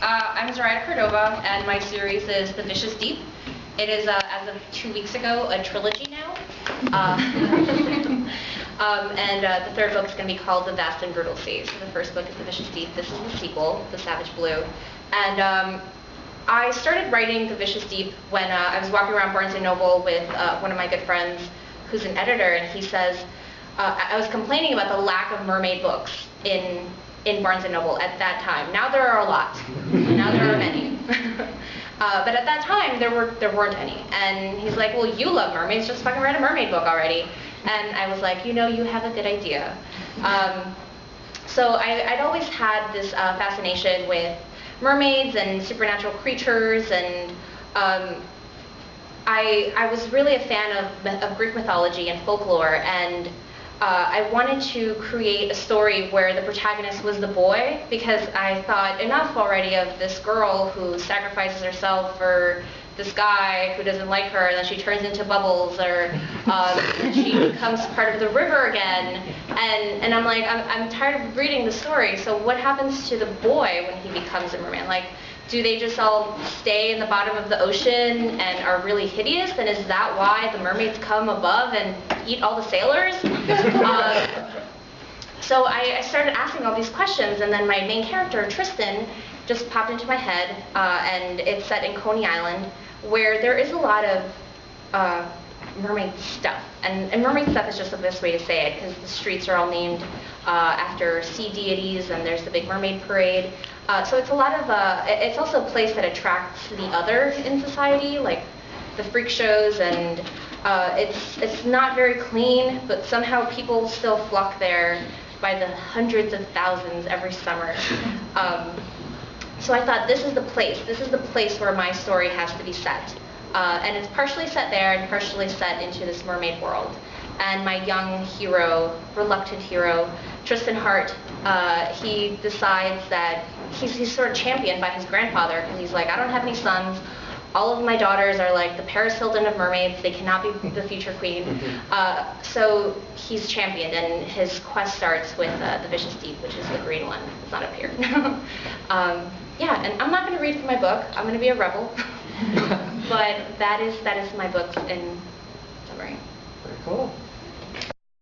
I'm Zoraida Cordova, and my series is The Vicious Deep. It is, as of 2 weeks ago, a trilogy now. The third book is going to be called The Vast and Brutal Sea. So the first book is The Vicious Deep. This is the sequel, The Savage Blue. And I started writing The Vicious Deep when I was walking around Barnes & Noble with one of my good friends who's an editor, and he says, I was complaining about the lack of mermaid books in Barnes & Noble at that time. Now there are a lot. Now there are many. But at that time, there weren't any. And he's like, well, you love mermaids, just fucking write a mermaid book already. And I was like, you know, you have a good idea. So I'd always had this fascination with mermaids and supernatural creatures, and I was really a fan of Greek mythology and folklore, and I wanted to create a story where the protagonist was the boy, because I thought enough already of this girl who sacrifices herself for this guy who doesn't like her, and then she turns into bubbles, or she becomes part of the river again. And I'm like, I'm tired of reading the story, so what happens to the boy when he becomes a merman? Like, do they just all stay in the bottom of the ocean and are really hideous? And is that why the mermaids come above and eat all the sailors? So I started asking all these questions, and then my main character, Tristan, just popped into my head, and it's set in Coney Island, where there is a lot of mermaid stuff. And mermaid stuff is just the best way to say it, because the streets are all named after sea deities, and there's the big mermaid parade. So it's a lot of, it's also a place that attracts the other in society, like the freak shows, and it's not very clean, but somehow people still flock there by the hundreds of thousands every summer. So I thought, this is the place where my story has to be set. And it's partially set there and partially set into this mermaid world. And my young hero, reluctant hero, Tristan Hart, he decides that he's sort of championed by his grandfather, because he's like, I don't have any sons. All of my daughters are like the Paris Hilton of mermaids. They cannot be the future queen. So he's championed, and his quest starts with the Vicious Deep, which is the green one. It's not up here. Yeah, and I'm not going to read from my book. I'm going to be a rebel. But that is my book in summary. Very cool.